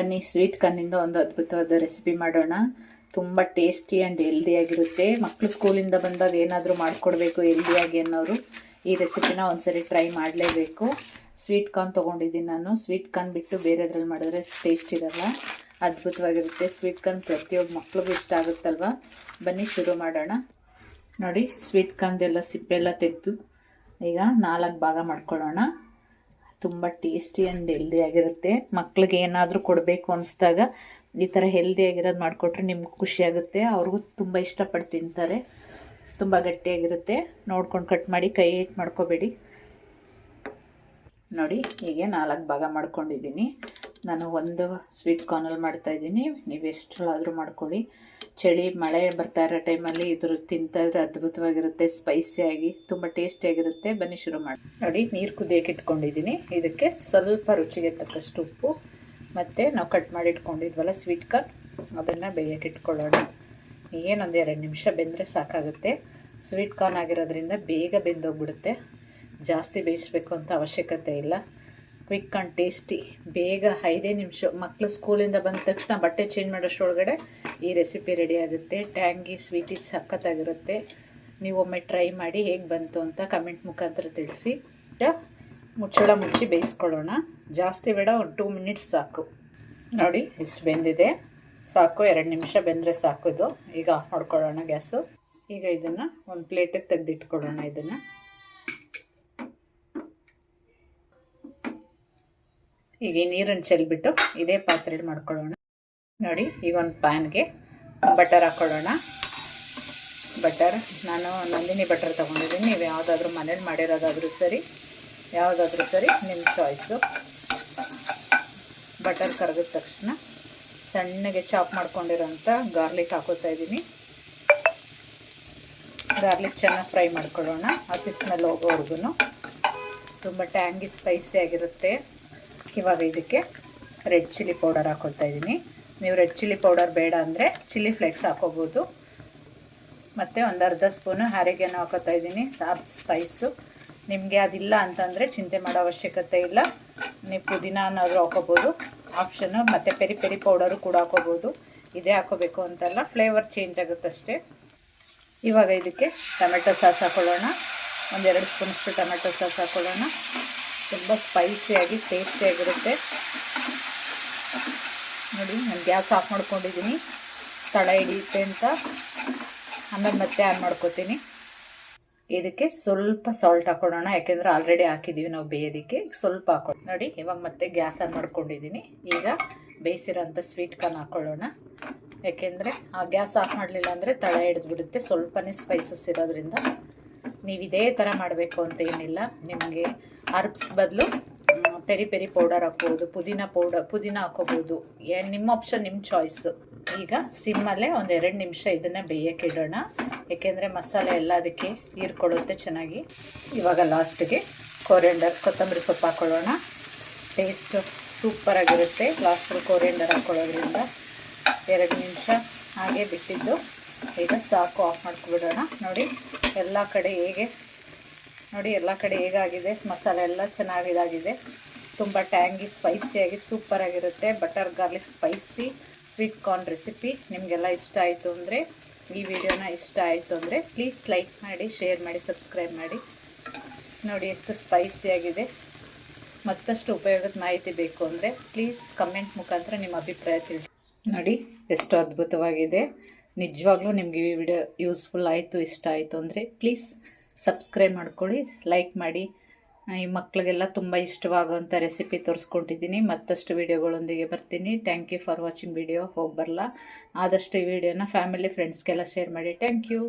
ಬನ್ನಿ ಸ್ವೀಟ್ ಕಾರ್ನಿಂದ ಒಂದು ಅದ್ಭುತವಾದ ರೆಸಿಪಿ ಮಾಡೋಣ. ತುಂಬ ಟೇಸ್ಟಿ ಆ್ಯಂಡ್ ಹೆಲ್ದಿಯಾಗಿರುತ್ತೆ. ಮಕ್ಕಳು ಸ್ಕೂಲಿಂದ ಬಂದಾಗ ಏನಾದರೂ ಮಾಡಿಕೊಡ್ಬೇಕು ಹೆಲ್ದಿಯಾಗಿ ಅನ್ನೋರು ಈ ರೆಸಿಪಿನ ಒಂದ್ಸರಿ ಟ್ರೈ ಮಾಡಲೇಬೇಕು. ಸ್ವೀಟ್ ಕಾರ್ನ್ ತೊಗೊಂಡಿದ್ದೀನಿ ನಾನು. ಸ್ವೀಟ್ ಕಾರ್ನ್ ಬಿಟ್ಟು ಬೇರೆದ್ರಲ್ಲಿ ಮಾಡಿದ್ರೆ ಟೇಸ್ಟ್ ಇರಲ್ಲ, ಅದ್ಭುತವಾಗಿರುತ್ತೆ. ಸ್ವೀಟ್ ಕಾರ್ನ್ ಪ್ರತಿಯೊಬ್ಬ ಮಕ್ಳಿಗೂ ಇಷ್ಟ ಆಗುತ್ತಲ್ವ. ಬನ್ನಿ ಶುರು ಮಾಡೋಣ. ನೋಡಿ, ಸ್ವೀಟ್ ಕಾರ್ನ್ದೆಲ್ಲ ಸಿಪ್ಪೆಲ್ಲ ತೆಗೆದು ಈಗ 4 ಭಾಗ ಮಾಡ್ಕೊಳ್ಳೋಣ. ತುಂಬ ಟೇಸ್ಟಿ ಆ್ಯಂಡ್ ಹೆಲ್ದಿಯಾಗಿರುತ್ತೆ. ಮಕ್ಳಿಗೆ ಏನಾದರೂ ಕೊಡಬೇಕು ಅನಿಸ್ದಾಗ ಈ ಥರ ಹೆಲ್ದಿಯಾಗಿರೋದು ಮಾಡಿಕೊಟ್ರೆ ನಿಮ್ಗೆ ಖುಷಿಯಾಗುತ್ತೆ. ಅವ್ರಿಗೂ ತುಂಬ ಇಷ್ಟಪಟ್ಟು ತಿಂತಾರೆ. ತುಂಬ ಗಟ್ಟಿಯಾಗಿರುತ್ತೆ. ನೋಡ್ಕೊಂಡು ಕಟ್ ಮಾಡಿ, ಕೈ ಹಿಟ್ಟು ಮಾಡ್ಕೋಬೇಡಿ. ನೋಡಿ, ಹೀಗೆ 4 ಭಾಗ ಮಾಡ್ಕೊಂಡಿದ್ದೀನಿ. ನಾನು ಒಂದು ಸ್ವೀಟ್ ಕಾರ್ನಲ್ಲಿ ಮಾಡ್ತಾಯಿದ್ದೀನಿ. ನೀವು ಎಷ್ಟರಾದರೂ ಮಾಡ್ಕೊಳ್ಳಿ. ಚಳಿ ಮಳೆ ಬರ್ತಾ ಇರೋ ಟೈಮಲ್ಲಿ ಇದ್ರ ತಿಂತಾಯಿದ್ರೆ ಅದ್ಭುತವಾಗಿರುತ್ತೆ. ಸ್ಪೈಸಿಯಾಗಿ ತುಂಬ ಟೇಸ್ಟಿಯಾಗಿರುತ್ತೆ. ಬನ್ನಿ ಶುರು ಮಾಡಿ. ನೋಡಿ, ನೀರು ಕುದಿಯೋಕೆ ಇಟ್ಕೊಂಡಿದ್ದೀನಿ. ಇದಕ್ಕೆ ಸ್ವಲ್ಪ ರುಚಿಗೆ ತಕ್ಕಷ್ಟು ಉಪ್ಪು ಮತ್ತು ನಾವು ಕಟ್ ಮಾಡಿ ಇಟ್ಕೊಂಡಿದ್ವಲ್ಲ ಸ್ವೀಟ್ ಕಾರ್ನ್, ಅದನ್ನು ಬೇಯಕ್ಕೆ ಇಟ್ಕೊಳ್ಳೋಣ. ಏನೊಂದು 2 ನಿಮಿಷ ಬೆಂದರೆ ಸಾಕಾಗುತ್ತೆ. ಸ್ವೀಟ್ ಕಾರ್ನ್ ಆಗಿರೋದ್ರಿಂದ ಬೇಗ ಬೆಂದೋಗ್ಬಿಡುತ್ತೆ. ಜಾಸ್ತಿ ಬೇಯಿಸ್ಬೇಕು ಅಂತ ಅವಶ್ಯಕತೆ ಇಲ್ಲ. ಕ್ವಿಕ್ ಆ್ಯಂಡ್ ಟೇಸ್ಟಿ, ಬೇಗ 5 ನಿಮಿಷ. ಮಕ್ಕಳು ಸ್ಕೂಲಿಂದ ಬಂದ ತಕ್ಷಣ ಬಟ್ಟೆ ಚೇಂಜ್ ಮಾಡೋಷ್ಟರೊಳಗಡೆ ಈ ರೆಸಿಪಿ ರೆಡಿ ಆಗುತ್ತೆ. ಟ್ಯಾಂಗಿ ಸ್ವೀಟಿ ಸಖತ್ತಾಗಿರುತ್ತೆ. ನೀವು ಒಮ್ಮೆ ಟ್ರೈ ಮಾಡಿ ಹೇಗೆ ಬಂತು ಅಂತ ಕಮೆಂಟ್ ಮುಖಾಂತರ ತಿಳಿಸಿ. ಮುಚ್ಚಳ ಮುಚ್ಚಿ ಬೇಯಿಸ್ಕೊಳ್ಳೋಣ. ಜಾಸ್ತಿ ಬೇಡ, ಒಂದು 2 ಮಿನಿಟ್ಸ್ ಸಾಕು. ನೋಡಿ, ಇಷ್ಟು ಬೆಂದಿದೆ, ಸಾಕು. 2 ನಿಮಿಷ ಬೆಂದರೆ ಸಾಕೋದು. ಈಗ ಆಫ್ ಮಾಡ್ಕೊಳ್ಳೋಣ ಗ್ಯಾಸು. ಈಗ ಇದನ್ನು ಒಂದು ಪ್ಲೇಟಿಗೆ ತೆಗೆದಿಟ್ಕೊಳ್ಳೋಣ. ಇದನ್ನು ಈಗ ನೀರನ್ನು ಚೆಲ್ಬಿಟ್ಟು ಇದೇ ಪಾತ್ರೆಯಲ್ಲಿ ಮಾಡ್ಕೊಳ್ಳೋಣ. ನೋಡಿ, ಈಗ ಒಂದು ಪ್ಯಾನ್ಗೆ ಬಟರ್ ಹಾಕ್ಕೊಳ್ಳೋಣ. ಬಟರ್ ನಾನು ನಂದಿನಿ ಬಟರ್ ತೊಗೊಂಡಿದ್ದೀನಿ. ನೀವು ಯಾವುದಾದ್ರೂ ಮನೇಲಿ ಮಾಡಿರೋದಾದರೂ ಸರಿ, ಯಾವುದಾದ್ರೂ ಸರಿ, ನಿಮ್ಮ ಚಾಯ್ಸು. ಬಟರ್ ಕರಗಿದ ತಕ್ಷಣ ಸಣ್ಣಗೆ ಚಾಪ್ ಮಾಡ್ಕೊಂಡಿರೋಂಥ ಗಾರ್ಲಿಕ್ ಹಾಕೋತಾ ಇದ್ದೀನಿ. ಗಾರ್ಲಿಕ್ ಚೆನ್ನಾಗಿ ಫ್ರೈ ಮಾಡ್ಕೊಳ್ಳೋಣ, ಹಸಿ ಸ್ಮೆಲ್ ಹೋಗೋವರೆಗೂ. ತುಂಬ ಟ್ಯಾಂಗಿ ಸ್ಪೈಸಿ ಆಗಿರುತ್ತೆ. ಇವಾಗ ಇದಕ್ಕೆ ರೆಡ್ ಚಿಲ್ಲಿ ಪೌಡರ್ ಹಾಕ್ಕೊಳ್ತಾ ಇದ್ದೀನಿ. ನೀವು ರೆಡ್ ಚಿಲ್ಲಿ ಪೌಡರ್ ಬೇಡ ಅಂದರೆ ಚಿಲ್ಲಿ ಫ್ಲೇಕ್ಸ್ ಹಾಕೋಬೋದು. ಮತ್ತು ಒಂದು ಅರ್ಧ ಸ್ಪೂನು ಹ್ಯಾರಿಗೇನು ಹಾಕೋತಾ ಇದ್ದೀನಿ, ಸ್ಪೈಸು. ನಿಮಗೆ ಅದಿಲ್ಲ ಅಂತಂದರೆ ಚಿಂತೆ ಮಾಡೋ ಅವಶ್ಯಕತೆ ಇಲ್ಲ. ನೀವು ಪುದೀನಾನಾದರೂ ಹಾಕೋಬೋದು, ಆಪ್ಷನ್ನು. ಮತ್ತು ಪೆರಿ ಪೆರಿ ಪೌಡರು ಕೂಡ ಹಾಕೋಬೋದು. ಇದೇ ಹಾಕೋಬೇಕು ಅಂತಲ್ಲ, ಫ್ಲೇವರ್ ಚೇಂಜ್ ಆಗುತ್ತಷ್ಟೇ. ಇವಾಗ ಇದಕ್ಕೆ ಟೊಮೆಟೊ ಸಾಸ್ ಹಾಕೊಳ್ಳೋಣ. ಒಂದು 2 ಸ್ಪೂನಷ್ಟು ಟೊಮೆಟೊ ಸಾಸ್ ಹಾಕೊಳ್ಳೋಣ. ತುಂಬ ಸ್ಪೈಸಿಯಾಗಿ ಟೇಸ್ಟಿಯಾಗಿರುತ್ತೆ. ನೋಡಿ, ನಾನು ಗ್ಯಾಸ್ ಆಫ್ ಮಾಡ್ಕೊಂಡಿದ್ದೀನಿ, ತಳ ಹಿಡಿಯುತ್ತೆ ಅಂತ. ಆಮೇಲೆ ಮತ್ತೆ ಆನ್ ಮಾಡ್ಕೋತೀನಿ. ಇದಕ್ಕೆ ಸ್ವಲ್ಪ ಸಾಲ್ಟ್ ಹಾಕೊಳ್ಳೋಣ, ಯಾಕೆಂದರೆ ಆಲ್ರೆಡಿ ಹಾಕಿದ್ದೀವಿ ನಾವು ಬೇಯೋದಕ್ಕೆ. ಸ್ವಲ್ಪ ಹಾಕೊಳ್ಳಿ. ನೋಡಿ, ಇವಾಗ ಮತ್ತೆ ಗ್ಯಾಸ್ ಆನ್ ಮಾಡ್ಕೊಂಡಿದ್ದೀನಿ. ಈಗ ಬೇಯಿಸಿರೋಂಥ ಸ್ವೀಟ್ ಕಾರ್ನ್ ಹಾಕ್ಕೊಳ್ಳೋಣ. ಯಾಕೆಂದರೆ ಆ ಗ್ಯಾಸ್ ಆಫ್ ಮಾಡಲಿಲ್ಲ ಅಂದರೆ ತಳ ಹಿಡಿದ್ಬಿಡುತ್ತೆ. ಸ್ವಲ್ಪನೇ ಸ್ಪೈಸಸ್ ಇರೋದ್ರಿಂದ ನೀವು ಇದೇ ಥರ ಮಾಡಬೇಕು ಅಂತ ಏನಿಲ್ಲ. ನಿಮಗೆ ಹರ್ಬ್ಸ್ ಬದಲು ಪೆರಿ ಪೆರಿ ಪೌಡರ್ ಹಾಕ್ಬೋದು, ಪುದೀನ ಹಾಕೋಬೋದು. ನಿಮ್ಮ ಆಪ್ಷನ್, ನಿಮ್ಮ ಚಾಯ್ಸು. ಈಗ ಸಿಮ್ಮಲ್ಲೇ ಒಂದು 2 ನಿಮಿಷ ಇದನ್ನು ಬೇಯಕ್ಕೆ ಇಡೋಣ. ಏಕೆಂದರೆ ಮಸಾಲೆ ಎಲ್ಲ ಅದಕ್ಕೆ ಹೀರ್ಕೊಳ್ಳುತ್ತೆ ಚೆನ್ನಾಗಿ. ಇವಾಗ ಲಾಸ್ಟಿಗೆ ಕೊತ್ತಂಬರಿ ಸೊಪ್ಪು ಹಾಕ್ಕೊಳ್ಳೋಣ. ಟೇಸ್ಟು ಸೂಪರಾಗಿರುತ್ತೆ ಲಾಸ್ಟಲ್ಲಿ ಕೊರಿಯಂಡರ್ ಹಾಕ್ಕೊಳ್ಳೋದ್ರಿಂದ. 2 ನಿಮಿಷ ಹಾಗೆ ಬಿಟ್ಟಿದ್ದು. ಈಗ ಸಾಕು, ಆಫ್ ಮಾಡ್ಕೊಬಿಡೋಣ. ನೋಡಿ ಎಲ್ಲ ಕಡೆ ಹೇಗಾಗಿದೆ. ಮಸಾಲೆ ಎಲ್ಲ ಚೆನ್ನಾಗಿದಾಗಿದೆ. ತುಂಬ ಟ್ಯಾಂಗಿ ಸ್ಪೈಸಿಯಾಗಿ ಸೂಪರಾಗಿರುತ್ತೆ. Butter garlic spicy sweet corn recipe ನಿಮಗೆಲ್ಲ ಇಷ್ಟ ಆಯಿತು ಅಂದರೆ, ಈ ವಿಡಿಯೋನ ಇಷ್ಟ ಆಯಿತು ಅಂದರೆ ಪ್ಲೀಸ್ ಲೈಕ್ ಮಾಡಿ, ಶೇರ್ ಮಾಡಿ, ಸಬ್ಸ್ಕ್ರೈಬ್ ಮಾಡಿ. ನೋಡಿ ಎಷ್ಟು ಸ್ಪೈಸಿಯಾಗಿದೆ. ಮತ್ತಷ್ಟು ಉಪಯೋಗದ ಮಾಹಿತಿ ಬೇಕು ಅಂದರೆ ಪ್ಲೀಸ್ ಕಮೆಂಟ್ ಮುಖಾಂತರ ನಿಮ್ಮ ಅಭಿಪ್ರಾಯ ತಿಳಿಸಿ. ನೋಡಿ ಎಷ್ಟು ಅದ್ಭುತವಾಗಿದೆ. ನಿಜವಾಗ್ಲೂ ನಿಮಗೆ ಈ ವಿಡಿಯೋ ಯೂಸ್ಫುಲ್ ಆಯಿತು, ಇಷ್ಟ ಆಯಿತು ಅಂದರೆ ಪ್ಲೀಸ್ ಸಬ್ಸ್ಕ್ರೈಬ್ ಮಾಡ್ಕೊಳ್ಳಿ, ಲೈಕ್ ಮಾಡಿ. ಈ ಮಕ್ಕಳಿಗೆಲ್ಲ ತುಂಬ ಇಷ್ಟವಾಗುವಂಥ ರೆಸಿಪಿ ತೋರಿಸ್ಕೊಟ್ಟಿದ್ದೀನಿ. ಮತ್ತಷ್ಟು ವಿಡಿಯೋಗಳೊಂದಿಗೆ ಬರ್ತೀನಿ. Thank you for watching video. ಹೋಗಿ ಬರಲ್ಲ, ಆದಷ್ಟು ಈ ವಿಡಿಯೋನ ಫ್ಯಾಮಿಲಿ ಫ್ರೆಂಡ್ಸ್ಗೆಲ್ಲ ಶೇರ್ ಮಾಡಿ. Thank you.